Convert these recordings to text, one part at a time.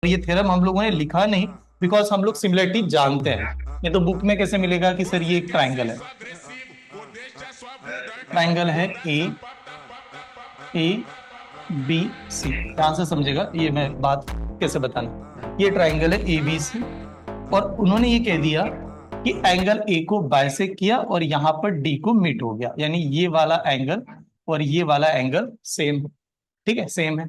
ये थ्योरम हम लोगों ने लिखा नहीं, बिकॉज हम लोग सिमिलरिटी जानते हैं। ये तो बुक में कैसे मिलेगा कि सर ये एक ट्राइंगल है, ट्राइंगल है ए बी सी। ध्यान से समझेगा ये मैं बात कैसे बताना। ये ट्राइंगल है ए बी सी, और उन्होंने ये कह दिया कि एंगल ए को बाइसेक्ट किया और यहां पर डी को मीट हो गया, यानी ये वाला एंगल और ये वाला एंगल सेम है। ठीक है, सेम है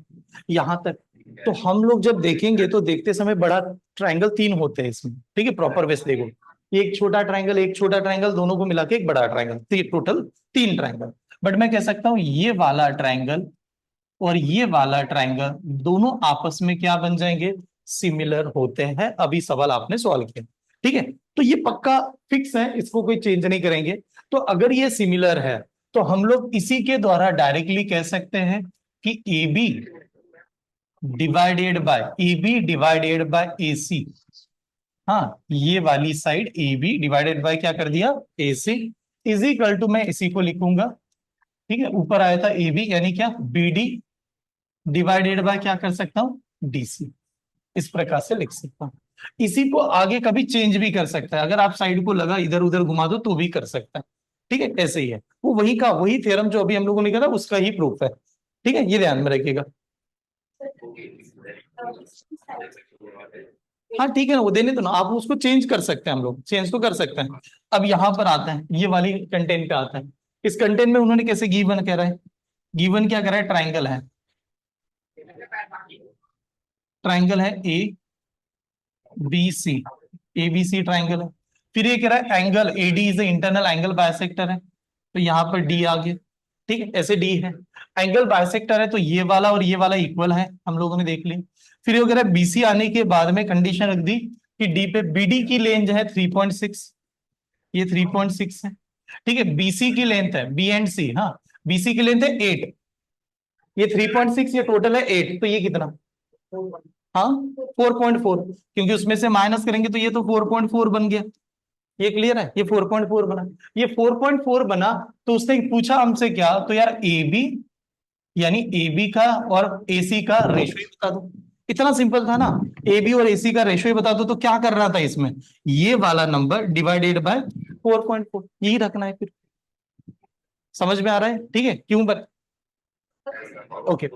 यहां तक। तो हम लोग जब देखेंगे तो देखते समय बड़ा ट्राइंगल तीन होते हैं इसमें। ठीक है, प्रॉपर वे से देखो, एक छोटा ट्राइंगल, एक छोटा ट्राइंगल, दोनों को मिला के एक बड़ा ट्राइंगल, टोटल तीन ट्राइंगल। बट मैं कह सकता हूं ये वाला ट्राइंगल और ये वाला ट्राइंगल दोनों आपस में क्या बन जाएंगे, सिमिलर होते हैं। अभी सवाल आपने सॉल्व किया, ठीक है, तो ये पक्का फिक्स है, इसको कोई चेंज नहीं करेंगे। तो अगर ये सिमिलर है तो हम लोग इसी के द्वारा डायरेक्टली कह सकते हैं कि A B divided by A C. हाँ, ये वाली side A B divided by क्या कर दिया, A C, is equal to, मैं इसी को लिखूंगा। ठीक है, ऊपर आया था ए बी, यानी क्या, बी डी डिवाइडेड बाय क्या कर सकता हूं, डीसी। इस प्रकार से लिख सकता हूं। इसी को आगे कभी चेंज भी कर सकता है, अगर आप साइड को लगा इधर उधर घुमा दो तो भी कर सकता है। ठीक है, ऐसे ही है, वो वही थ्योरम जो अभी हम लोगों ने लिखा था उसका ही प्रूफ है। ठीक है, ये ध्यान में रखिएगा। हाँ ठीक है ना, वो देने तो ना, आप उसको चेंज कर सकते हैं, हम लोग चेंज तो कर सकते हैं। अब यहां पर आता है, ये वाली कंटेंट पे आता है। इस कंटेंट में उन्होंने कैसे गिवन कह रहा है, गिवन क्या कह रहा है, ट्राइंगल है, ट्राइंगल है A B C, A B C triangle है। फिर ये कह रहा है angle A D is internal angle bisector है, तो यहां पर डी आ गया। ठीक है, ऐसे डी है, एंगल बायसेक्टर है, तो ये वाला और ये वाला इक्वल है, हम लोगों ने देख लिया। फिर ये कह रहा है बीसी आने के बाद में कंडीशन रख दी कि डी पे बीडी की लेंथ है 3.6, ये 3.6 है। ठीक है, बीसी की लेंथ है, बी एंड सी, हाँ, बीसी की लेंथ है 8, ये 3.6, ये टोटल है 8, तो ये कितना, हाँ 4.4, क्योंकि उसमें से माइनस करेंगे तो ये तो 4.4 बन गया। ये क्लियर है, ये 4.4 बना, ये 4.4 बना। तो उसने पूछा हमसे क्या, तो यार ए बी, यानी ए बी का और ए सी का रेशो ही बता दो। इतना सिंपल था ना, ए बी और ए सी का रेशो ही बता दो। तो क्या कर रहा था इसमें, ये वाला नंबर डिवाइडेड बाय 4.4, यही रखना है फिर। समझ में आ रहा है, ठीक है, क्यों बर ओके।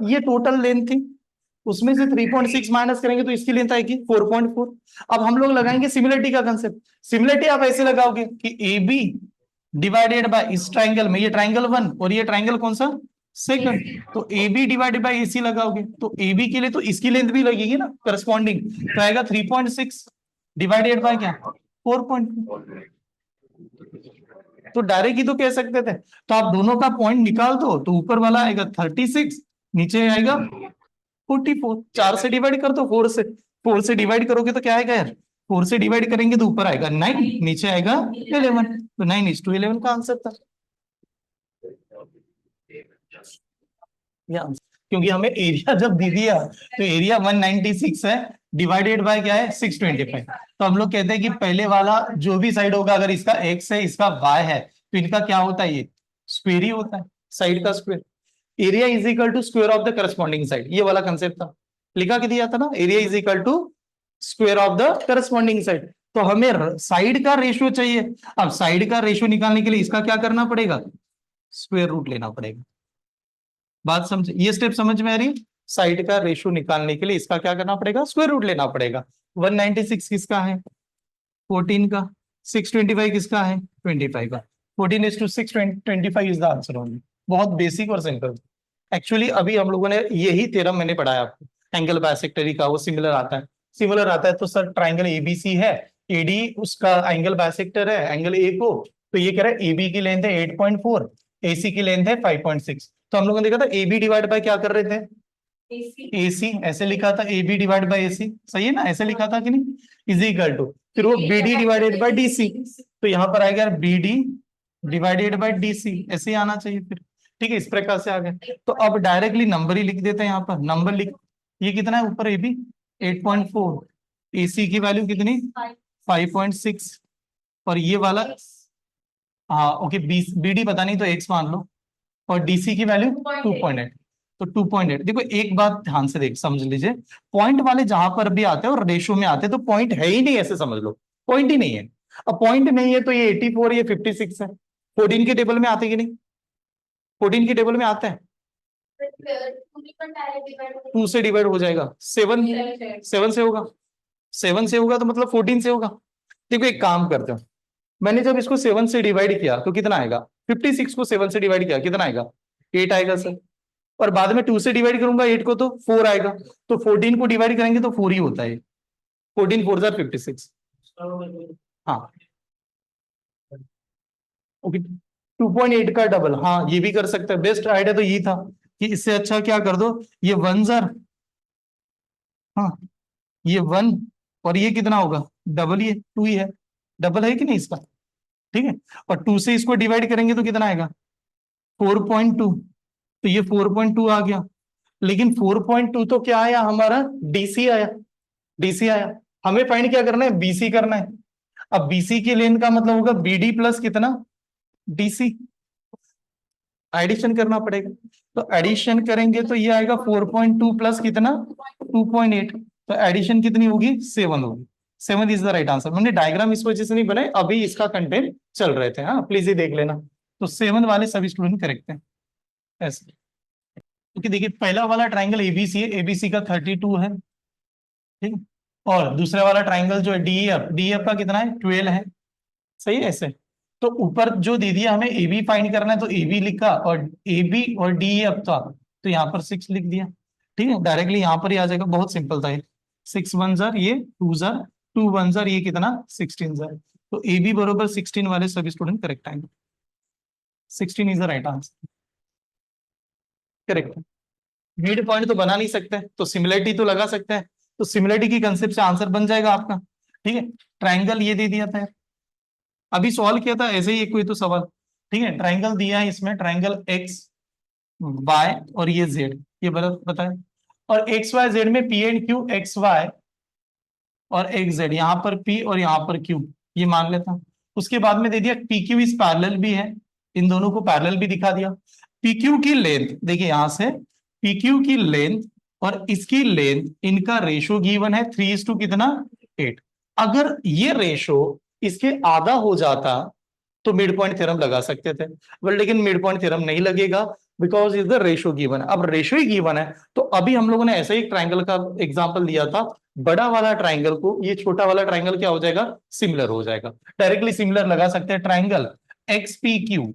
ये टोटल लेंथ थी, उसमें से 3.6 माइनस करेंगे तो इसकी लेंथ आएगी 4.4। अब हम लोग लगाएंगे सिमिलरिटी का कंसेप्ट। सिमिलरिटी आप ऐसे लगाओगे कि ए बी डिवाइडेड बाय, इस ट्राइंगल में ये ट्राइंगल वन और ये ट्राइंगल कौन सा, सेकंड, तो ए बी डिवाइडेड बाय ए सी लगाओगे तो ए बी के लिए तो इसकी लेंथ भी लगेगी ना करस्पॉन्डिंग, तो आएगा 3.6 डिवाइडेड बाय क्या, 4.4। तो डायरेक्ट ही तो कह सकते थे। तो आप दोनों का पॉइंट निकाल दो, तो ऊपर वाला आएगा 36, नीचे आएगा 44। 4 से डिवाइड कर दो, 4 से डिवाइड करोगे तो क्या आएगा यार, 4 से डिवाइड करेंगे तो ऊपर आएगा 9, नीचे आएगा 11, तो 9:11 का आंसर था ये आंसर। क्योंकि हमें एरिया जब दे दिया तो एरिया 196 है, डिवाइडेड बाय क्या है 625। तो हम लोग कहते हैं कि पहले वाला जो भी साइड होगा, अगर इसका x है इसका y है, तो इनका क्या होता है, ये स्क्वायर ही होता है, साइड का square. Area is equal to square of the corresponding side, ये वाला कंसेप्ट था, लिखा के दिया था ना, area is equal to square of the corresponding side. तो हमें साइड का रेशियो चाहिए। अब साइड का रेशियो निकालने के लिए इसका क्या करना पड़ेगा, स्क्वायर रूट लेना पड़ेगा। बात समझ, ये स्टेप समझ में आ रही है। साइड का रेशियो निकालने के लिए इसका क्या करना पड़ेगा, स्क्वायर रूट लेना पड़ेगा। 196 किसका है, 14 का, 625 किसका है, 25 का, 14:6 25 इज द आंसर ओनली। बहुत बेसिक और सिंपल। एक्चुअली अभी हम लोगों ने यही थ्योरम मैंने पढ़ाया आपको, एंगल बायसेक्टरी का, वो सिमिलर आता है। सिमिलर आता है तो सर ट्राइंगल एबीसी है, एडी उसका एंगल बायसेक्टर है एंगल ए को, तो ये कह रहा है एबी की लेंथ है 8.4, एसी की लेंथ है 5.6। तो हम लोगों ने देखा था ए बी डिवाइड बाय क्या कर रहे थे, एसी, ऐसे लिखा था A B divide by AC, सही है ना, ऐसे लिखा था कि नहीं, इज इक्वल टू, फिर वो B D divided by DC, तो यहाँ पर आएगा B D divided by DC, ऐसे ही आना चाहिए फिर। ठीक है, इस प्रकार से आ गए। तो अब डायरेक्टली नंबर ही लिख देते हैं, यहाँ पर नंबर लिख, ये कितना है ऊपर ए बी 8.4, एसी की वैल्यू कितनी 5.6, और ये वाला, हाँ ओके, बी डी पता नहीं तो एक्स मान लो, और डीसी की वैल्यू 2.8। तो 2.8। देखो एक बात ध्यान से देख समझ लीजिए, पॉइंट वाले जहां पर भी आते हैं और रेशो में आते हैं तो पॉइंट है ही नहीं, ऐसे समझ लो पॉइंट ही नहीं है। अब पॉइंट नहीं है तो ये 84, ये 56 है। 14 के टेबल में आते कि नहीं? 14 के टेबल में आते हैं। 2 से डिवाइड हो जाएगा, 7 7 से होगा, 7 से होगा तो मतलब 14 से होगा। देखो एक काम करते हो, मैंने जब इसको 7 से डिवाइड किया तो कितना आएगा? 56 को 7 से डिवाइड किया कितना आएगा? 8 आएगा सर। और बाद में 2 से डिवाइड करूंगा 8 को तो 4 आएगा। तो 14 को डिवाइड करेंगे तो 4 ही होता है। 14 4 जार 56। हाँ ओके, 2.8 का डबल, हाँ ये भी कर सकते हैं। बेस्ट आइडिया तो यही था कि इससे अच्छा क्या कर दो, ये 1 जार, हाँ ये 1, और ये कितना होगा? डबल, ये 2 ही है, डबल है कि नहीं इसका? ठीक है। और 2 से इसको डिवाइड करेंगे तो कितना आएगा? 4.2। तो ये 4.2 आ गया। लेकिन 4.2 तो क्या आया हमारा? डीसी आया, डीसी आया। हमें फाइंड क्या करना है? बीसी करना है। अब बीसी की लेंथ का मतलब होगा बीडी प्लस कितना? डीसी। एडिशन करना पड़ेगा, तो एडिशन करेंगे तो ये आएगा 4.2 प्लस कितना? 2.8। तो एडिशन कितनी होगी? 7 होगी। 7 इज द राइट आंसर। मैंने डायग्राम इस वजह से नहीं बनाए, अभी इसका कंटेंट चल रहे थे, हाँ प्लीज ये देख लेना। तो 7 वाले सभी स्टूडेंट करेक्ट है ऐसे। क्योंकि देखिए पहला वाला ट्राइंगल एबीसी है, एबीसी का 32 है, ठीक है? और दूसरा वाला ट्राइंगल जो है डीएफ, डीएफ का कितना है? 12 है। सही है ऐसे। तो ऊपर जो दे दिया हमें ए बी फाइंड करना है तो ए बी लिखा, और ए बी और डी ए अब था तो यहाँ पर 6 लिख दिया। ठीक है, डायरेक्टली यहाँ पर ही आ जाएगा, बहुत सिंपल था ये। 6 1 जार, ये 2 जार, 2 1 जार, ये कितना? 16 जार। तो ए बी बरोबर 16 वाले सभी स्टूडेंट करेक्ट आएंगे। 16 is the right answer, correct. Mid point तो बना नहीं सकते तो सिमिलरिटी तो लगा सकते हैं, तो सिमिलरिटी की कंसेप्ट से आंसर बन जाएगा आपका। ठीक है, ट्राइंगल ये दे दिया था, अभी सॉल्व किया था ऐसे ही एक कोई तो सवाल। ठीक है, ट्राइंगल दिया है इसमें, ट्राइंगल एक्स वाई और ये जेड, ये बताए। और एक्स वाई जेड में P and Q, X Y और एक्स जेड, यहाँ पर पी और यहाँ पर क्यू, ये मान लेता हूं। उसके बाद में दे दिया पी क्यू इस पैरेलल भी है, इन दोनों को पैरेलल भी दिखा दिया। पी क्यू की लेंथ देखिए यहां से, पी क्यू की लेंथ और इसकी लेंथ, इनका रेशो गिवन है 3:, कितना? 8। अगर ये रेशो इसके आधा हो जाता तो मिड पॉइंट थ्योरम लगा सकते थे, बट लेकिन मिड पॉइंट थ्योरम नहीं लगेगा, because is the ratio given. अब रेशो ही गिवन है तो अभी हम लोगों ने ऐसे ही ट्राइंगल का एग्जांपल दिया था, बड़ा वाला ट्राइंगल को ये छोटा वाला ट्राइंगल क्या हो जाएगा? सिमिलर हो जाएगा। डायरेक्टली सिमिलर लगा सकते हैं, ट्राइंगल एक्स पी क्यू,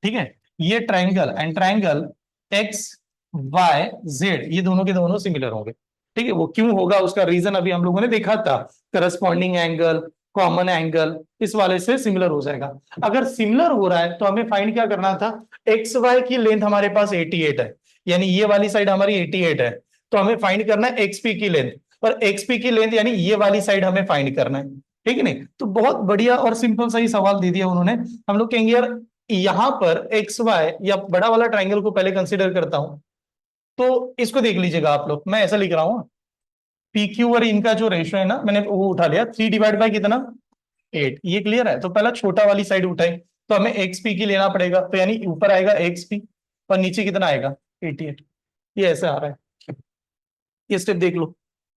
ठीक है, ये triangle and triangle X Y Z, ये दोनों के दोनों सिमिलर होंगे। ठीक है, वो क्यों होगा उसका रीजन अभी हम लोगों ने देखा था, करस्पॉन्डिंग एंगल, कॉमन एंगल, इस वाले से सिमिलर हो जाएगा। अगर सिमिलर हो रहा है तो हमें फाइंड क्या करना था? एक्स वाई की लेंथ हमारे पास 88 है, यानी ये वाली साइड हमारी 88 है, तो हमें फाइंड करना है एक्सपी की लेंथ, और एक्सपी की लेंथ यानी ये वाली साइड हमें फाइंड करना है। ठीक है नहीं, तो बहुत बढ़िया और सिंपल सा ही सवाल दे दिया उन्होंने। हम लोग कहेंगे यार यहां पर एक्स वाई या बड़ा वाला ट्राइंगल को पहले कंसीडर करता हूं, तो इसको देख लीजिएगा आप लोग, मैं ऐसा लिख रहा हूं, पी क्यू और इनका जो रेशियो है ना, मैंने वो उठा लिया 3 डिवाइड बाय कितना? 8। ये क्लियर है? तो पहला छोटा वाली साइड उठाई, तो हमें एक्स पी की लेना पड़ेगा, तो यानी ऊपर आएगा एक्स पी और नीचे कितना आएगा? 88। ये ऐसे आ रहा है, ये स्टेप देख लो।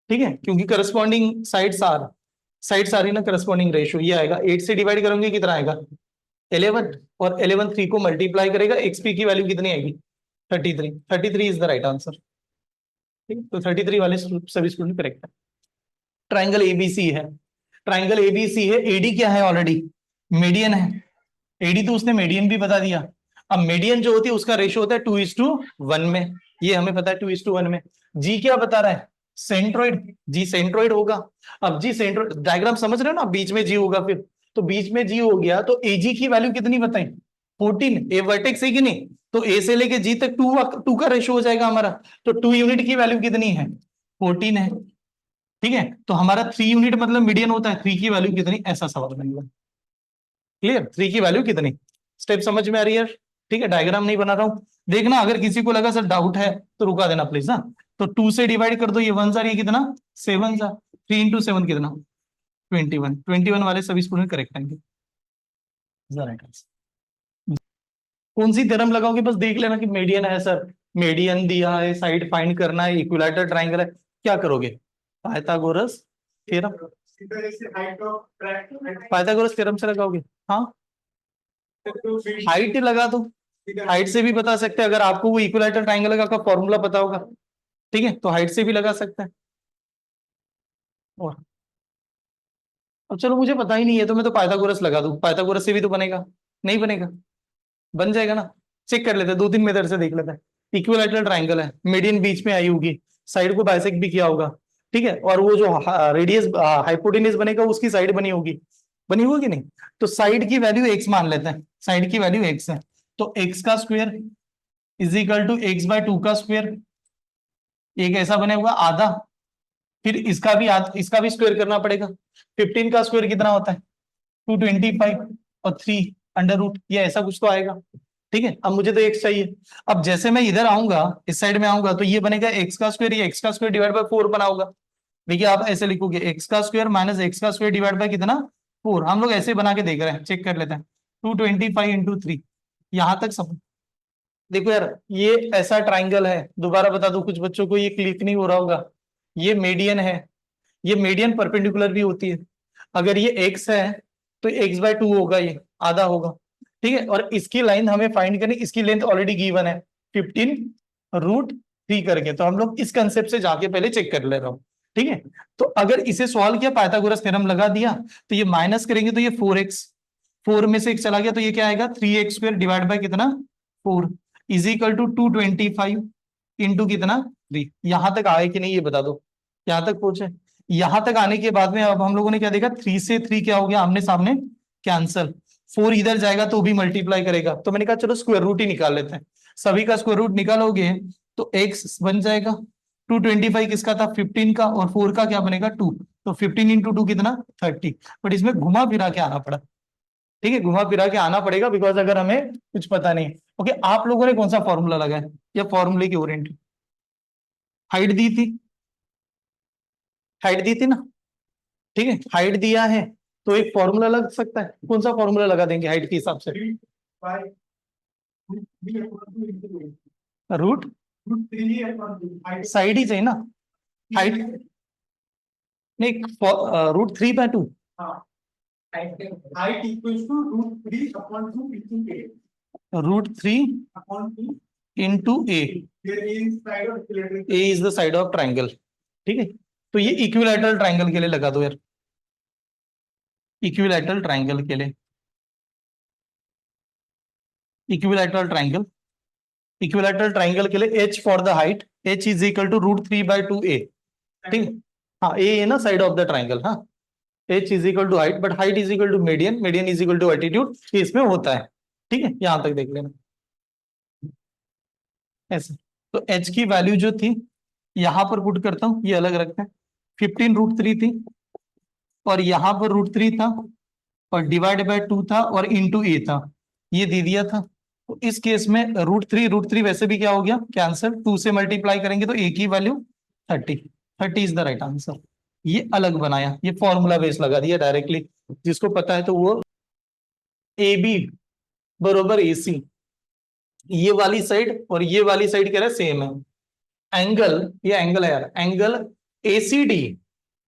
ठीक है, क्योंकि करस्पॉन्डिंग साइड्स आ रही ना, करस्पॉन्डिंग रेशियो ये आएगा, 8 से डिवाइड करोगे कितना आएगा? 11, और 11 3 को मल्टीप्लाई करेगा, एक्सपी की वैल्यू कितनी आएगी? 33। 33 इज द राइट आंसर। ठीक, तो 33 वाले सभी स्टूडेंट करेक्ट है। ट्राइंगल एबीसी है, ट्राइंगल एबीसी है, एडी क्या है? ऑलरेडी मीडियन है। एडी तो उसने मीडियन भी बता दिया। अब मीडियन जो होती है उसका रेशियो होता है 2:1 में, ये हमें पता है 2:1 में। जी क्या बता रहा है? सेंट्रोइड, जी सेंट्रोइड होगा। अब जी सेंट्रोइड डायग्राम समझ रहे हो ना, बीच में जी होगा फिर, तो बीच में जी हो गया तो एजी की वैल्यू कितनी बताई? 14। ए वर्टेक्स है कि नहीं? तो ए से लेके जी तक 2 का रेशियो हो जाएगा हमारा, तो 2 यूनिट की वैल्यू कितनी है? 14 है। ठीक है, तो हमारा 3 यूनिट मतलब मीडियन होता है, 3 की वैल्यू कितनी, ऐसा सवाल बनेगा। क्लियर? 3 की वैल्यू कितनी, स्टेप समझ में आ रही है? ठीक है, डायग्राम नहीं बना रहा हूं, देखना अगर किसी को लगा सर डाउट है तो रुका देना प्लीज। हाँ, तो 2 से डिवाइड कर दो, ये 1 जार, ये कितना? 7 जार, 3 इंटू 7 कितना? 21। 21 वाले सभी स्टूडेंट करेक्ट आएंगे। कौन सी थ्योरम लगाओगे बस देख लेना कि मीडियन है सर, मीडियन दिया है, साइड फाइंड करना है, इक्विलैटरल ट्रायंगल है, क्या करोगे? पाइथागोरस थ्योरम, पाइथागोरस थ्योरम से लगाओगे। हाँ, हाइट लगा दो, हाइट से भी बता सकते हैं, अगर आपको वो इक्विलैटरल ट्रायंगल का फॉर्मूला पता होगा, ठीक है, तो हाइट से भी लगा सकते हैं। और अब चलो मुझे पता ही नहीं है, तो मैं तो पाइथागोरस लगा दूं, पाइथागोरस से भी तो बनेगा, नहीं बनेगा? बन जाएगा ना। चेक कर लेते हैं, 2-3 मेथड से देख लेते हैं। इक्विलैटरल ट्रायंगल है, मीडियन बीच में आई होगी, साइड को बाइसेक्ट भी किया होगा, ठीक है, और वो जो रेडियस हाइपोटेन्यूज बनेगा उसकी साइड बनी होगी कि नहीं? तो साइड की वैल्यू एक्स मान लेते हैं, साइड की वैल्यू एक्स है, तो एक्स का square is equal to X by 2 का स्क्वायर, एक ऐसा बनेगा आधा, फिर इसका भी स्क्वायर करना पड़ेगा। 15 का स्क्वायर कितना होता है? 225, और 3 अंडर रूट, ये ऐसा कुछ तो आएगा, ठीक है। अब मुझे तो एक्स चाहिए, अब जैसे मैं इधर आऊंगा, इस साइड में आऊंगा, तो ये बनेगा एक्स का स्क्वायर, ये एक्स का स्क्वायर डिवाइड बाय 4 बना होगा। देखिए आप ऐसे लिखोगे, एक्स का स्क्वायर माइनस एक्स का स्क्वायर डिवाइड बाय कितना? 4। हम लोग ऐसे बना के देख रहे हैं, चेक कर लेते हैं। 225 × 3, यहां तक सब। देखो यार, ये ऐसा ट्राइंगल है, दोबारा बता दूं, कुछ बच्चों को ये क्लिक नहीं हो रहा होगा, ये मीडियन है, ये मीडियन परपेंडिकुलर भी होती है। अगर ये एक्स है तो एक्स बाय 2 होगा, ये आधा होगा, ठीक है। और इसकी लाइन हमें फाइंड करनी, इसकी लेंथ ऑलरेडी गिवन है 15√3 करके, तो हम लोग इस कंसेप्ट से जाके पहले चेक कर ले रहा हूं, ठीक है। तो अगर इसे सॉल्व किया, पाइथागोरस थ्योरम लगा दिया, तो ये माइनस करेंगे तो ये 4x, 4 में से एक चला गया, तो ये क्या आएगा? 3x² डिवाइड बाय कितना? 4 इज इक्वल टू 225 इंटू कितना? 3। यहां तक आए कि नहीं ये बता दो, यहां तक पहुंचे? यहां तक आने के बाद में अब हम लोगों ने क्या देखा, 3 से 3 क्या हो गया, आमने सामने कैंसल, 4 इधर जाएगा तो भी मल्टीप्लाई करेगा, तो मैंने कहा चलो स्क्वायर रूट ही निकाल लेते हैं। सभी का स्क्वायर रूट निकालोगे तो x बन जाएगा, 225 किसका था? 15 का, और 4 का क्या बनेगा? 2, तो 15 × 2 कितना? 30। बट इसमें घुमा फिरा के आना पड़ा, ठीक है, घुमा फिरा के आना पड़ेगा, बिकॉज अगर हमें कुछ पता नहीं। ओके, आप लोगों ने कौन सा फॉर्मूला लगाया, या फॉर्मूले की ओरिएंटेड? हाइट दी थी, हाइट दी थी ना, ठीक है, हाइट दिया है, तो एक फॉर्मूला लग सकता है, कौन सा फॉर्मूला लगा देंगे हाइट के हिसाब से? रूट, साइड ही चाहिए ना, हाइट नहीं, √3/2। √3 × A is the side of triangle, ठीक है। तो ये इक्विलैटरल ट्राइंगल के लिए लगा दो यार, इक्विलैटरल ट्राइंगल के लिए, इक्विलैटरल ट्राइंगल, इक्विलैटरल ट्राइंगल के लिए H for the height, H is equal to √3/2A, ठीक है। हाँ, A है ना साइड ऑफ द ट्राइंगल, हाँ, H is equal to height, but height is equal to median, median is equal to altitude, ये इसमें होता है, ठीक है, यहां तक देख लेना ऐसे। तो H की वैल्यू जो थी, यहां पर पुट करता हूं, ये अलग रखते हैं, 15√3 थी, और यहां पर √3 था, और डिवाइड बाय 2 था, और इंटू ए था, ये दे दिया था। तो इस केस में √3 वैसे भी क्या हो गया? कैंसिल, 2 से मल्टीप्लाई करेंगे तो ए की value 30, 30 is the right answer. ये अलग बनाया, ये फॉर्मूला बेस लगा दिया डायरेक्टली, जिसको पता है तो वो ए बी बरोबर ए सी, ये वाली साइड और ये वाली साइड कह रहा है सेम है। एंगल, ये एंगल है यार, एंगल ACD,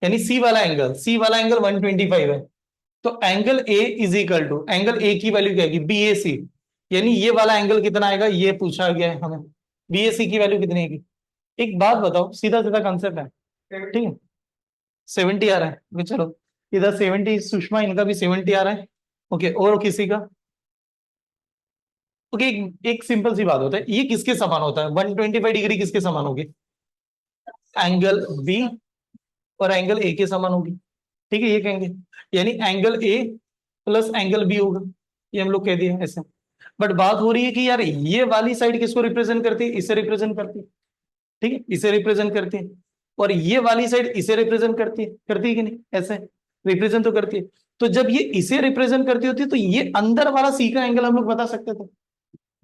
यानी सी वाला एंगल 125 है, तो angle A is equal to, angle A की वैल्यू क्या है? BAC, यानी ये वाला एंगल कितना आएगा, ये पूछा गया है हमें, BAC की वैल्यू कितनी आएगी? एक बात बताओ, सीधा सीधा कंसेप्ट है, ठीक है, 70 आ रहा है, ओके चलो, इधर 70, सुषमा इनका भी 70 आ रहा है, ओके, और किसी का? ओके, एक सिंपल सी बात होता है, ये किसके समान होता है? 125 डिग्री किसके समान होगी? एंगल बी, और एंगल ए के समान होगी, ठीक है, ये कहेंगे, यानी angle A plus angle B होगा, ये हम लोग कह दिए ऐसे। बट बात हो रही है कि यार ये वाली साइड किसको रिप्रेजेंट करती है? इसे रिप्रेजेंट करती है, ठीक है, इसे रिप्रेजेंट करती है, और ये वाली साइड इसे रिप्रेजेंट करती है कि नहीं? ऐसे रिप्रेजेंट तो करती है। तो जब ये इसे रिप्रेजेंट करती होती है, तो ये अंदर वाला सी का एंगल हम लोग बता सकते थे,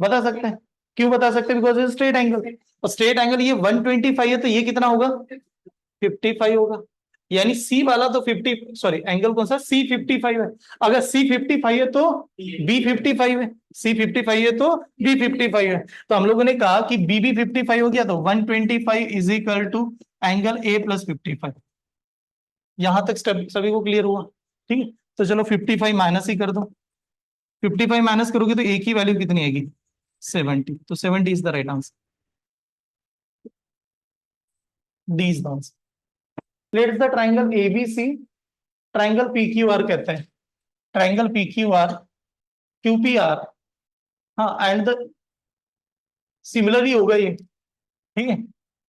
बता सकते हैं। क्यों बता सकते हैं? बिकॉज स्ट्रेट एंगल, और स्ट्रेट एंगल ये 125 है, तो ये कितना होगा? 55 होगा। यानी सी वाला तो 50, सॉरी एंगल कौन सा, C55 है। अगर C55 है तो B55 है, C55 है तो B55 है। तो हम लोगों ने कहा कि BB55 हो गया, तो 125 is equal to angle A+55। यहां तक सभी को क्लियर हुआ? ठीक है, तो चलो 55 माइनस ही कर दो। 55 माइनस करोगे तो एक ही वैल्यू कितनी आएगी, 70। तो 70 is the right answer, D is the answer. Let's the triangle ABC, triangle PQR कहते हैं, ट्राइंगल PQR QPR। हाँ, एंड द सिमिलर ही होगा ये, ठीक है।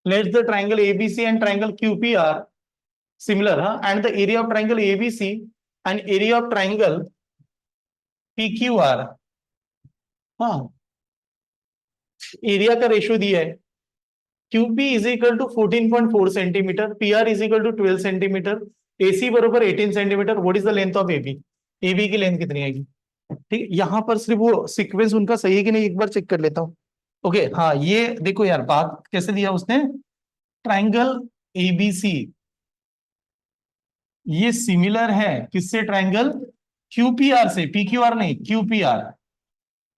Let's the triangle ABC and triangle QPR similar, हाँ, and the area of triangle ABC and area of triangle PQR। हाँ, एरिया का रेशियो दिया है, QP is equal to 14.4 centimetre, PR is equal to 12 centimetre, AC बरोबर 18 centimetre. What is the length of AB? AB की length कितनी आएगी? ठीक, यहां पर सिर्फ वो सीक्वेंस उनका सही है कि नहीं एक बार चेक कर लेता हूँ। ओके, हाँ, ये देखो यार, बात कैसे दिया उसने, ट्राइंगल ABC ये सिमिलर है किससे, ट्राइंगल QPR से, PQR नहीं, QPR।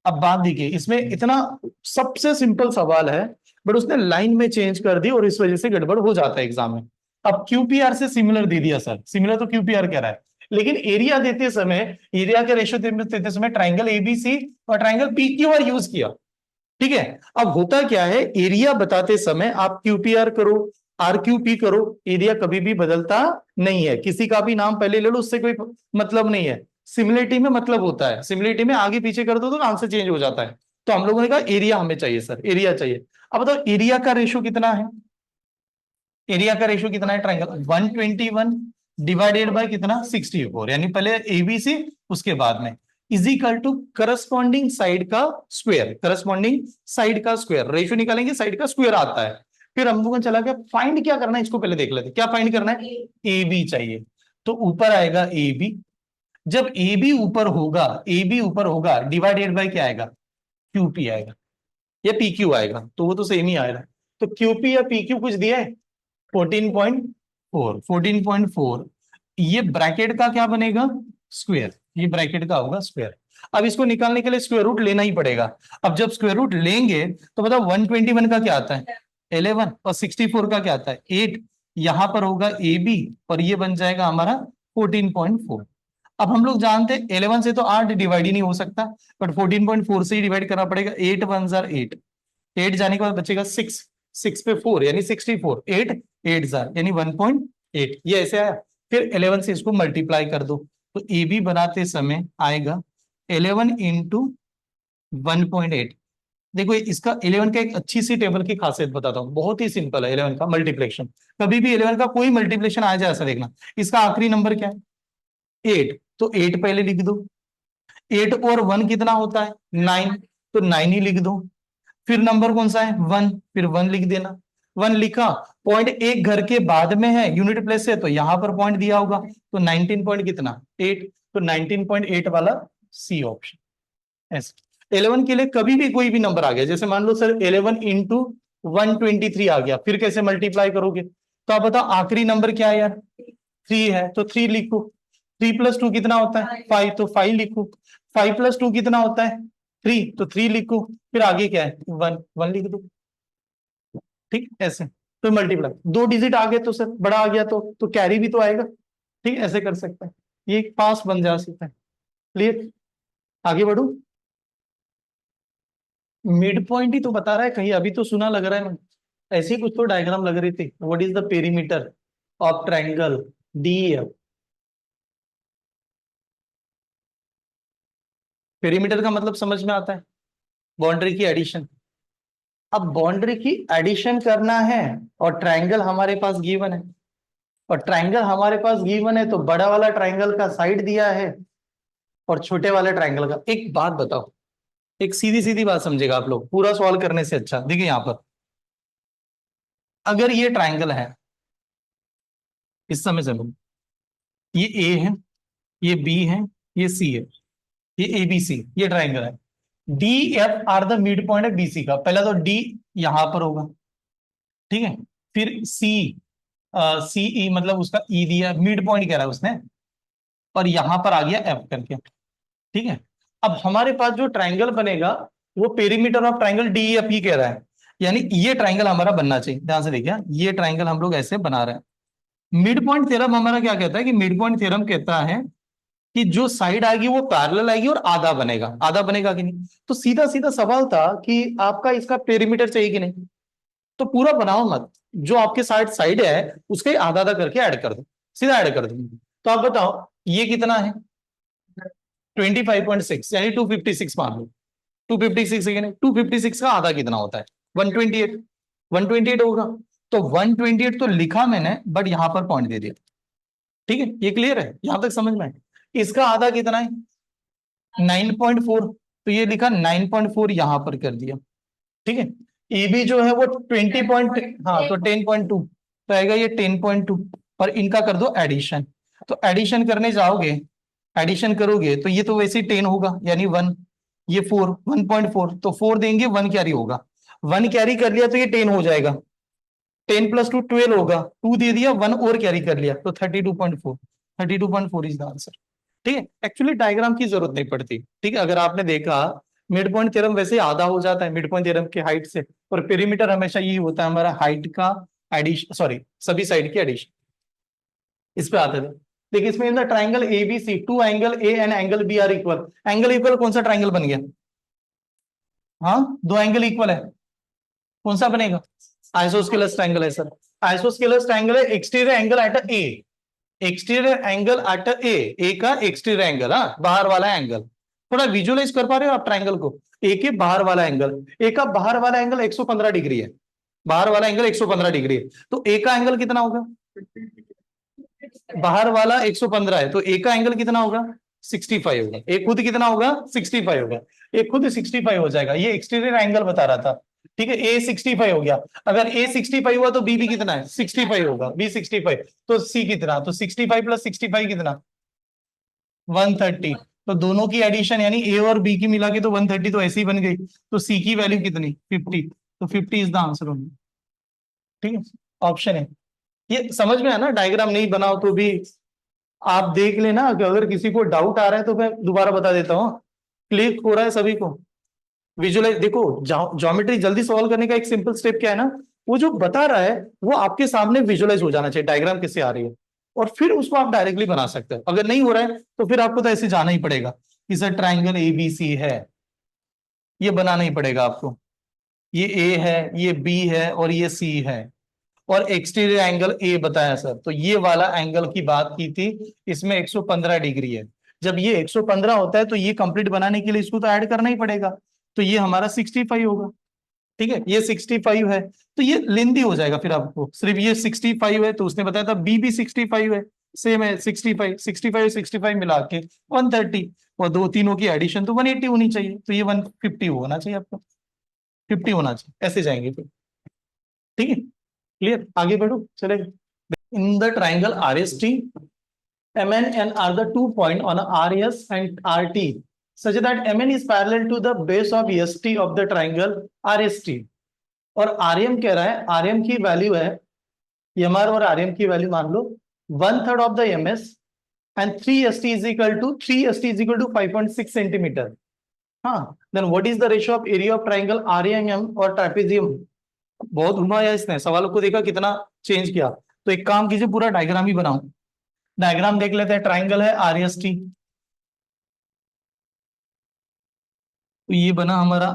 अब बात देखिए, इसमें इतना सबसे सिंपल सवाल है, बट उसने लाइन में चेंज कर दी और इस वजह से गड़बड़ हो जाता है एग्जाम में। अब QPR से सिमिलर दे दिया सर, सिमिलर तो QPR कह रहा है, लेकिन एरिया देते समय, एरिया के रेशियो देते समय ट्राइंगल ABC और ट्राइंगल PQR यूज किया। ठीक है, अब होता क्या है, एरिया बताते समय आप QPR करो, RQP करो, एरिया कभी भी बदलता नहीं है। किसी का भी नाम पहले ले लो, उससे कोई मतलब नहीं है। सिमिलरिटी में मतलब होता है, सिमिलरिटी में आगे पीछे कर दो तो आंसर चेंज हो जाता है। तो हम लोगों ने कहा एरिया हमें चाहिए सर, एरिया चाहिए। अब बताओ एरिया का रेशियो कितना है, एरिया का रेशियो कितना है, ट्राइंगल 121 डिवाइडेड बाय कितना, 64, यानी पहले ABC उसके बाद में, is equal to corresponding side का स्क्वायर, करस्पॉन्डिंग साइड का स्क्वायर, रेशियो निकालेंगे साइड का स्क्वायर आता है। फिर हम लोगों को चला गया फाइंड क्या करना है, इसको पहले देख लेते, क्या फाइंड करना है, AB चाहिए। तो ऊपर आएगा AB, जब AB ऊपर होगा, AB ऊपर होगा, डिवाइडेड बाय क्या आएगा, QP आएगा या PQ आएगा, तो वो तो सेम ही आएगा। तो QP या PQ कुछ दिया है, 14.4, 14.4, ये ब्रैकेट का क्या बनेगा, स्क्वायर, ये ब्रैकेट का होगा स्क्वायर। अब इसको निकालने के लिए स्क्वायर रूट लेना ही पड़ेगा। अब जब स्क्वायर रूट लेंगे तो बताओ 121 का क्या आता है, 11, और 64 का क्या आता है, 8। यहां पर होगा AB और ये बन जाएगा हमारा 14.4। अब हम लोग जानते हैं 11 से तो 8 डिवाइड ही नहीं हो सकता, बट 14.4 से ही डिवाइड करना पड़ेगा। 8 1 जार 8, 8 जाने के बाद बचेगा 6, 6 पे 4 यानी 64, 8 8 जार यानी 1.8, ये ऐसे आया। फिर 11 से इसको मल्टीप्लाई कर दो, तो AB बनाते समय आएगा 11 इंटू 1.8। देखो इसका 11 का एक अच्छी सी टेबल की खासियत बताता हूँ, बहुत ही सिंपल है 11 का मल्टीप्लेक्शन। कभी भी 11 का कोई मल्टीप्लेक्शन आ जाए ऐसा देखना, इसका आखिरी नंबर क्या है, 8, तो 8 पहले लिख दो। 8 और 1 कितना होता है, 9, तो 9 ही लिख दो। फिर नंबर कौन सा है, 1, फिर 1 लिख देना। 1 लिखा, पॉइंट एक घर के बाद में है, यूनिट प्लेस है, तो यहां पर पॉइंट दिया होगा, तो 19 पॉइंट कितना, 8, तो 19.8 वाला C ऑप्शन। ऐसे 11 के लिए कभी भी कोई भी नंबर आ गया, जैसे मान लो सर 11 इंटू 123 आ गया, फिर कैसे मल्टीप्लाई करोगे, तो आप बताओ आखिरी नंबर क्या है यार, 3 है, तो 3 लिखो। 3 + 2 कितना होता है, 5, तो 5 लिखो। 5 + 2 कितना होता है, 3, तो 3 लिखो। फिर आगे क्या है, 1, 1 लिख दो। ठीक, ऐसे तो मल्टीप्लाई, 2 डिजिट आ गए तो सर बड़ा आ गया तो कैरी भी तो आएगा। ठीक, ऐसे कर सकते हैं, ये एक पास बन जा सकता है। क्लियर, आगे बढ़ू। मिड पॉइंट ही तो बता रहा है कहीं, अभी तो सुना लग रहा है ना, ऐसे ही कुछ तो डायग्राम लग रही थी। What is the perimeter of triangle DEF? Perimeter का मतलब समझ में आता है, बाउंड्री की एडिशन। अब बाउंड्री की एडिशन करना है और ट्राइंगल हमारे पास गिवन है, और ट्राइंगल हमारे पास गिवन है, तो बड़ा वाला ट्राइंगल का साइड दिया है और छोटे वाले ट्राइंगल का। एक बात बताओ, एक सीधी सीधी बात समझेगा आप लोग, पूरा सॉल्व करने से अच्छा। देखिए यहां पर अगर ये ट्राइंगल है, इस समय से ये A है, ये B है, ये C है, ये ABC, ये ट्राइंगल है। DF are the midpoint है BC का। पहला तो D यहां पर होगा, ठीक है, फिर C, सीई मतलब उसका ई दिया, मिड पॉइंट कह रहा है उसने, और यहां पर आ गया एफ करके। ठीक है, अब हमारे पास जो ट्राइंगल बनेगा वो perimeter of triangle D F E कह रहा है, यानी ये ट्राइंगल हमारा बनना चाहिए। ध्यान से देखिए, ये ट्राइंगल हम लोग ऐसे बना रहे हैं। मिड पॉइंट थ्योरम हमारा क्या कहता है कि मिड पॉइंट थ्योरम कहता है कि जो साइड आएगी वो पैरेलल आएगी और आधा बनेगा। आधा बनेगा कि नहीं? तो सीधा सीधा सवाल था कि आपका इसका पेरीमीटर चाहिए कि नहीं, तो पूरा बनाओ मत, जो आपके साइड साइड है उसका ही आधा आधा करके ऐड कर दो, सीधा ऐड कर दो। तो आप बताओ ये कितना है? 25.6 यानी 256 मान लो। 256 है, 256 का आधा कितना होता है? 128। 128 होगा। तो 128 तो लिखा मैंने, बट यहां पर पॉइंट दे दिया। ठीक है, ये क्लियर है यहां तक समझ में? इसका आधा कितना है? 9.4, तो ये लिखा 9.4 यहां पर कर दिया। ठीक है, ए बी जो है वो 20 पॉइंट, हाँ तो 10.2 तो आएगा ये 10.2, और इनका कर दो एडिशन। तो एडिशन करने जाओगे, एडिशन करोगे तो ये तो वैसे ही 10 होगा, यानी 1, ये 4, 1.4, तो 4 देंगे 1 कैरी होगा। 1 कैरी कर लिया तो ये 10 हो जाएगा। 10 + 2 12 होगा, 2 दे दिया, 1 और कैरी कर लिया तो 32.4। 32.4 इज द आंसर। ठीक है, एक्चुअली डायग्राम की जरूरत नहीं पड़ती। ठीक है, अगर आपने देखा मिड पॉइंट थ्योरम वैसे आधा हो जाता है मिड पॉइंट थ्योरम के हाइट से, और पेरीमीटर हमेशा यही होता है हमारा हाइट का एडिशन, सॉरी सभी साइड की एडिशन। इस पे आते थे। देखिए इसमें the triangle ABC, two angle A and angle B are equal. Angle equal कौन सा ट्राइंगल बन गया? हाँ, दो एंगल इक्वल है, कौन सा बनेगा? आइसोस्केलस ट्राइंगल है सर। आइसोस्केलस ट्राइंगल है, एक्सटीरियर एंगल एट ए, एक्सटीरियर एंगल एट ए का एक्सटीरियर एंगल, हाँ बाहर वाला एंगल। थोड़ा विजुअलाइज कर पा रहे हो आप ट्राइंगल को? ए के बाहर वाला एंगल, ए का बाहर वाला एंगल 115 डिग्री है, बाहर वाला एंगल 115 डिग्री है, तो ए का एंगल कितना होगा? बाहर वाला 115 है, तो ए का एंगल कितना होगा? 65 होगा। ए खुद कितना होगा? 65 होगा। ए खुद 65 हो जाएगा, ये एक्सटीरियर एंगल बता रहा था। ठीक है, ए 65 हो गया। अगर ए 65 हुआ तो बी भी कितना है? 65 होगा। बी 65, तो सी कितना? तो 65 + 65 कितना? 130। तो दोनों की एडिशन यानी ए और बी की मिला के तो 130 तो ऐसी बन गई। तो सी की वैल्यू कितनी? 50। तो 50 इज द आंसर होगी। ठीक है, ऑप्शन है। ये समझ में है ना? डायग्राम नहीं बनाओ तो भी आप देख लेना, कि अगर किसी को डाउट आ रहा है तो मैं दोबारा बता देता हूँ। क्लिक हो रहा है सभी को? विजुअलाइज देखो, ज्योमेट्री जल्दी सॉल्व करने का एक सिंपल स्टेप क्या है ना, वो जो बता रहा है वो आपके सामने विजुअलाइज हो जाना चाहिए, डायग्राम कैसे आ रही है, और फिर उसको आप डायरेक्टली बना सकते हैं। अगर नहीं हो रहा है तो फिर आपको तो ऐसे जाना ही पड़ेगा कि सर ट्राइंगल एबीसी है, ये बनाना ही पड़ेगा आपको। ये ए है, ये बी है, और ये सी है, और एक्सटीरियर एंगल ए बताया सर, तो ये वाला एंगल की बात की थी। इसमें 115 डिग्री है। जब ये 115 होता है तो ये कंप्लीट बनाने के लिए इसको तो ऐड करना ही पड़ेगा, तो ये हमारा 65 होगा। ठीक है, ये 65 है, तो ये लेंदी हो जाएगा फिर आपको। सिर्फ ये 65 है तो उसने बताया था बी भी 65 है, सेम है 65, 65 65 मिला के 130, और दो तीनों की एडिशन तो 180 होनी चाहिए, तो ये 150 होना चाहिए आपको, 50 होना चाहिए, ऐसे जाएंगे फिर। ठीक है, क्लियर? आगे बढ़ो, चले। In the triangle RST, MN and are the 2 points on RS and RT, such that MN is parallel to the base of ST of the triangle RST. और RM कह रहा है, RM की वैल्यू है, MR और RM की value मान लो 1/3 of the MS, and 3ST is equal to 5.6 centimeter. हाँ, then what is the ratio of area of triangle RAM और trapezium? बहुत घुमाया इसने, सवालों को देखा कितना चेंज किया। तो एक काम कीजिए, पूरा डायग्राम ही बनाओ। डायग्राम देख लेते हैं। ट्राइंगल है RST, तो ये बना हमारा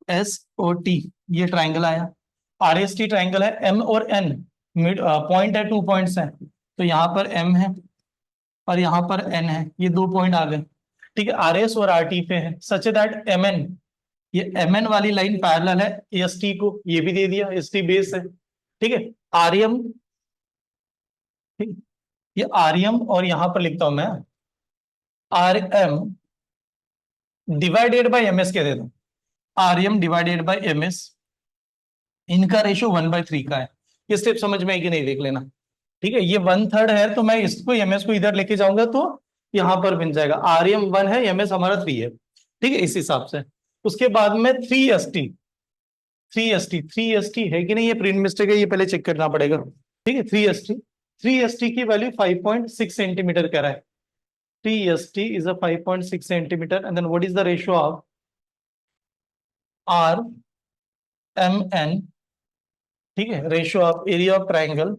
RSOT, ये ट्राइंगल आया। RST ट्राइंगल है, M और N मिड पॉइंट है, 2 पॉइंट्स हैं, तो यहाँ पर M है और यहाँ पर N है, ये 2 पॉइंट आ गए। ठीक है, RS और RT पे है, सच दैट MN, ये MN वाली लाइन पैरेलल है ST को, ये भी दे दिया, ST बेस है। ठीक है, आर्यम, ठीक, ये आर्यम, और यहां पर लिखता हूं मैं RM डिवाइडेड बाय MS कह देता हूं, RM डिवाइडेड बाय MS, इनका रेशियो 1/3 का है। ये स्टेप समझ में है कि नहीं, देख लेना। ठीक है, ये 1/3 है, तो मैं इसको MS को इधर लेके जाऊंगा तो यहां पर बन जाएगा, RM 1 है, MS हमारा 3 है। ठीक है, इस हिसाब से। उसके बाद में 3ST, 3ST है कि नहीं, ये प्रिंट मिस्टेक है, ये पहले चेक करना पड़ेगा। ठीक है, 3ST की वैल्यू 5.6 सेंटीमीटर कह रहा है। 3ST is a 5.6 centimetre and then what is the ratio of RMN। ठीक है, ratio of area of triangle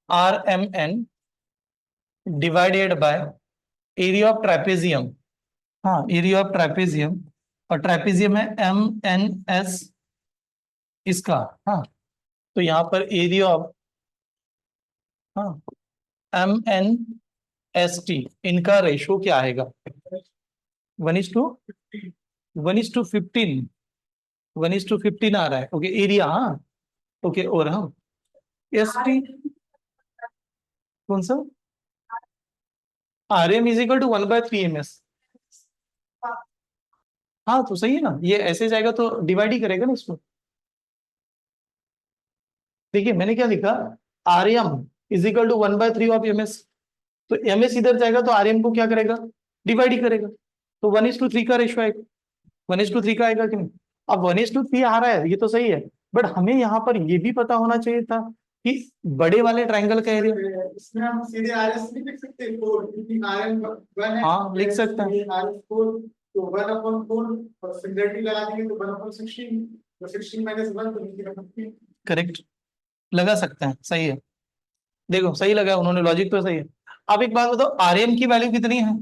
RMN divided by area of trapezium. हाँ, एरिया ऑफ ट्रेपेजियम, और ट्रेपेजियम है MNS इसका। हाँ, तो यहाँ पर एरिया ऑफ, हाँ, MNST, इनका रेशियो क्या आएगा? 1:15, 1:15 आ रहा है। ओके, एरिया, हाँ, ओके। और हाँ, ST कौन सा? RM is equal to 1/3 MS। हाँ, तो सही है ना, ये ऐसे जाएगा तो डिवाइड ही करेगा ना इसको। देखिए मैंने क्या लिखा, RM is equal to 1/3 of MS। तो MS इधर जाएगा तो RM को क्या करेगा, डिवाइड ही करेगा। तो 1:3 का रेशियो आएगा, 1:3 का आएगा कि नहीं? अब 1:3 आ रहा है, ये तो सही है, बट हमें यहाँ पर ये भी पता होना चाहिए था कि बड़े वाले ट्राइंगल का एरिया। इसमें हम सीधे RS नहीं लिख सकते 4, क्योंकि RM 1 है। हाँ, लिख सकते हैं RS 4, तो 1/4 और सिंगुलरिटी लगा देंगे तो 1/16, तो 16 - 1 तो नीचे 15। करेक्ट, लगा सकते हैं, सही है। देखो सही लगा उन्होंने, लॉजिक तो सही है। अब एक बात बताओ, RM की वैल्यू कितनी है?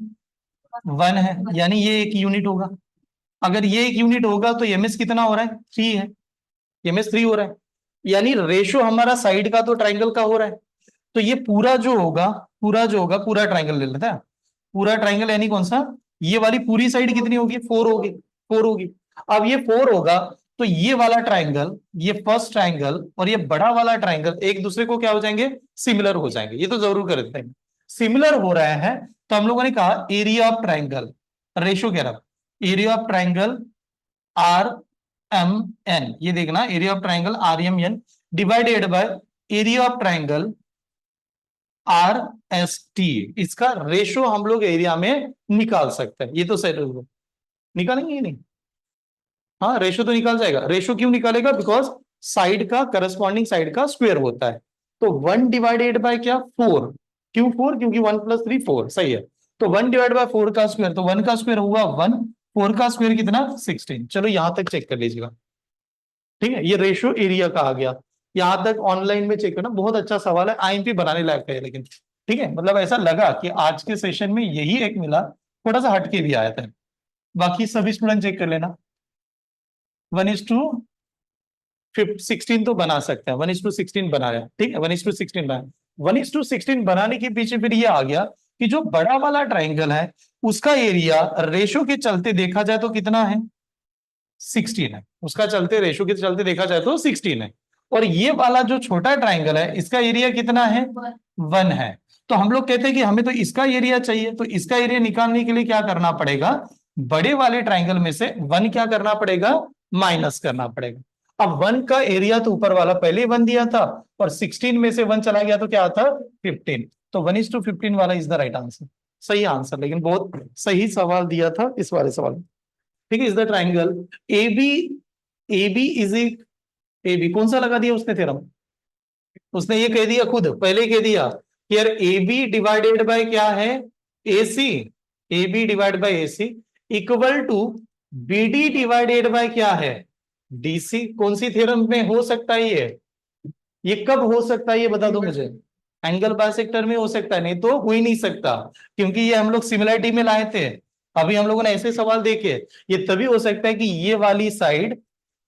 1 है, यानी ये एक यूनिट होगा। अगर ये एक यूनिट होगा तो MS कितना हो रहा है? 3 है, MS 3 हो रहा है, यानी रेशियो हमारा साइड का तो ट्राइंगल का हो रहा है। तो ये पूरा जो होगा, पूरा ट्राइंगल ले लेता है, पूरा ट्राइंगल यानी कौन सा, ये वाली पूरी साइड कितनी होगी? 4 होगी, 4 होगी। अब ये 4 होगा तो ये वाला ट्राइंगल, ये फर्स्ट ट्राइंगल और ये बड़ा वाला ट्राइंगल एक दूसरे को क्या हो जाएंगे? सिमिलर हो जाएंगे। ये तो जरूर कर देते हैं, सिमिलर हो रहा है। तो हम लोगों ने कहा एरिया ऑफ ट्राइंगल, रेशियो कह रहा, एरिया ऑफ ट्राइंगल RMN, ये देखना, area of triangle RMN divided by area of triangle RST, इसका रेशो हम लोग एरिया में निकाल सकते हैं। ये तो सही निकालेंगे, नहीं? हाँ, रेशो तो निकाल जाएगा। रेशो क्यों निकालेगा? बिकॉज साइड का करस्पॉन्डिंग साइड का स्क्वायर होता है। तो 1 डिवाइडेड बाय क्या? 4। क्यों 4? क्योंकि 1 + 3 4, सही है। तो 1 डिवाइड बाय 4 का स्क्वायर, तो 1 का स्क्वायर हुआ 1, 4 का स्क्वायर कितना? 16। चलो यहां तक चेक कर लीजिएगा। ठीक है, ये रेशियो एरिया का आ गया। यहां तक ऑनलाइन में चेक करना, बहुत अच्छा सवाल है, IMP बनाने लायक है लेकिन। ठीक है, मतलब ऐसा लगा कि आज के सेशन में यही एक मिला, थोड़ा सा हटके भी आया था। बाकी सभी स्टूडेंट चेक कर लेना। 1:16 तो बना सकते हैं, 1:16 बनाया, ठीक है, 1:16 बनाया। 1:16 बनाने के पीछे फिर ये आ गया कि जो बड़ा वाला ट्राइंगल है उसका एरिया रेशो के चलते देखा जाए तो कितना है? 16 है। उसका चलते रेशो के चलते देखा जाए तो 16 है। और ये वाला जो छोटा ट्राइंगल है इसका एरिया कितना है? 1 है। तो हम लोग कहते हैं कि हमें तो इसका एरिया चाहिए, तो इसका एरिया निकालने के लिए क्या करना पड़ेगा? बड़े वाले ट्राइंगल में से 1 क्या करना पड़ेगा? माइनस करना पड़ेगा। अब 1 का एरिया तो ऊपर वाला पहले ही 1 दिया था, और 16 में से 1 चला गया तो क्या आता? 15। तो 1:15 वाला इज द राइट आंसर, सही आंसर। लेकिन बहुत सही सवाल दिया था इस वाले सवाल में। ठीक है, is the triangle AB, AB is AB कौन सा लगा दिया उसने थ्योरम? उसने ये कह दिया, खुद पहले कह दिया कि यार AB डिवाइडेड बाय क्या है? AC, AB divide by AC equal to BD divided by क्या है? DC। कौन सी थ्योरम में हो सकता है ये कब हो सकता है ये बता दो मुझे। एंगल बाइसेक्टर में हो सकता है, नहीं तो हो ही नहीं सकता, क्योंकि ये हम लोग सिमिलरिटी में लाए थे। अभी हम लोगों ने ऐसे सवाल देखे, ये तभी हो सकता है कि ये वाली साइड,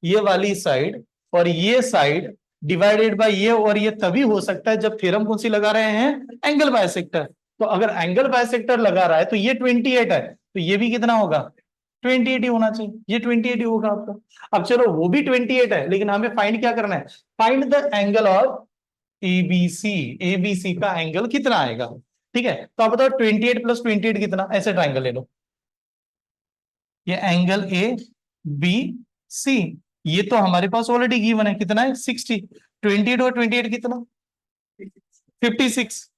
ये वाली साइड और ये साइड डिवाइडेड बाय ये, और ये तभी हो सकता है जब थ्योरम कौन सी लगा रहे हैं? Angle bisector. तो अगर एंगल बाइसेक्टर लगा रहा है तो ये 28 है, तो ये भी कितना होगा? 28 ही होना चाहिए, ये 28 ही होगा आपका। अब चलो वो भी 28 है, लेकिन हमें फाइंड क्या करना है? Find the angle of ABC। ABC का एंगल कितना आएगा? ठीक है, तो आप बताओ 28 + 28 कितना? ऐसे ट्राइंगल ले लो, ये एंगल ABC, ये तो हमारे पास ऑलरेडी गिवन है, कितना है? 60। 28 और 28 कितना? 56,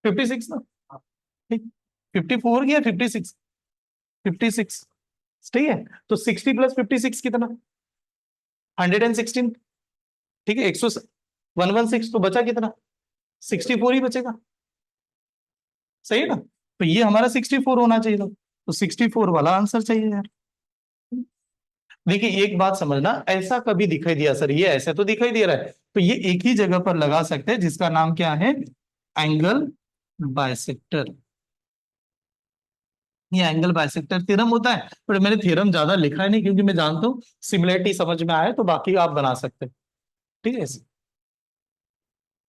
56 ना? ठीक, 54 या 56? 56, ठीक है। तो 60 + 56 कितना? 116, ठीक है, 116, तो बचा कितना, 64 ही बचेगा, सही है ना। तो ये हमारा 64 होना चाहिए था, तो 64 वाला आंसर चाहिए यार। देखिए एक बात समझना, ऐसा कभी दिखाई दिया सर, ये ऐसा तो दिखाई दे रहा है, तो ये एक ही जगह पर लगा सकते हैं जिसका नाम क्या है, एंगल बाइसेक्टर। ये एंगल बाइसेक्टर थ्योरम होता है, पर मैंने थ्योरम ज्यादा लिखा है नहीं, क्योंकि मैं जानता हूँ सिमिलरिटी समझ में आए तो बाकी आप बना सकते हैं, ठीक है।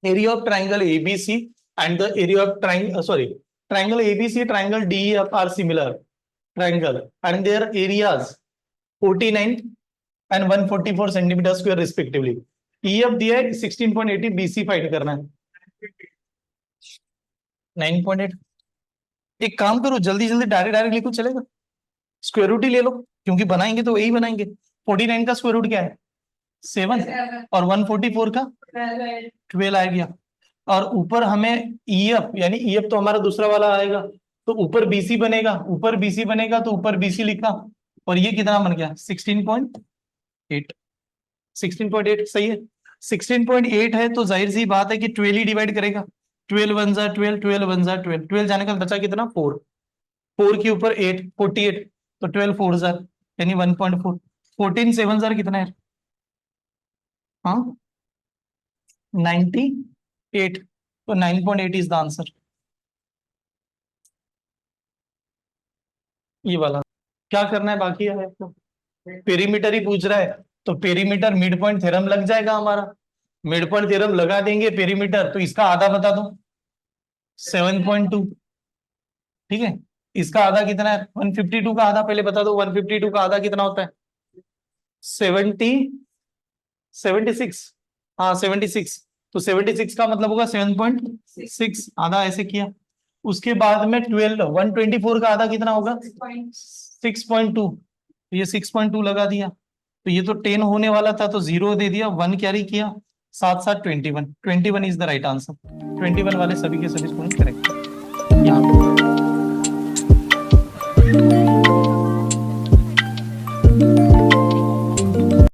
Area of triangle ABC and the area of triangle ABC, triangle DEF are similar triangle and their areas 49 and 144 centimetre square respectively. EF दिया है 16.80, BC फाइंड करना है 9.8। एक काम करो, जल्दी जल्दी डायरेक्ट डायरेक्ट लिखो, चलेगा, स्क्वायर रूट ही ले लो, क्योंकि बनाएंगे तो यही बनाएंगे। 49 का स्क्वायर रूट क्या है, 7, और 144 का 12 आ गया। और ऊपर हमें EF, यानी EF तो हमारा दूसरा वाला आएगा, तो ऊपर BC बनेगा, ऊपर BC बनेगा तो ऊपर BC लिखा, और ये कितना बन गया 16.8। 16.8 सही है, 16.8 है तो जाहिर सी बात है कि 12 ही डिवाइड करेगा, 12 वन जा 12, 12 वन जा 12, 12 जाने का बचा कितना 4, 4 के ऊपर 8, 48, तो 12 4 जार यानी 1.4, 14 7 जार कितना है, हाँ 98, तो 9.8 इज द आंसर, ये वाला। क्या करना है बाकी है आपको, पेरीमीटर ही पूछ रहा है, तो पेरीमीटर मिड पॉइंट थ्योरम लग जाएगा हमारा, मिड पॉइंट थ्योरम लगा देंगे पेरीमीटर, तो इसका आधा बता दो 7.2, ठीक है। इसका आधा कितना है 152 का आधा पहले बता दो, 152 का आधा कितना होता है 70, 76, हाँ 76, तो 76 का मतलब होगा 7.6, आधा ऐसे किया। उसके बाद में 12, 124 का आधा कितना होगा 6.2, तो ये 6.2 लगा दिया, तो ये तो 10 होने वाला था तो 0 दे दिया, 1 कैरी किया, साथ साथ 21, 21 इज द राइट आंसर, 21 वाले सभी के सभी स्टूडेंट करेक्ट यहाँ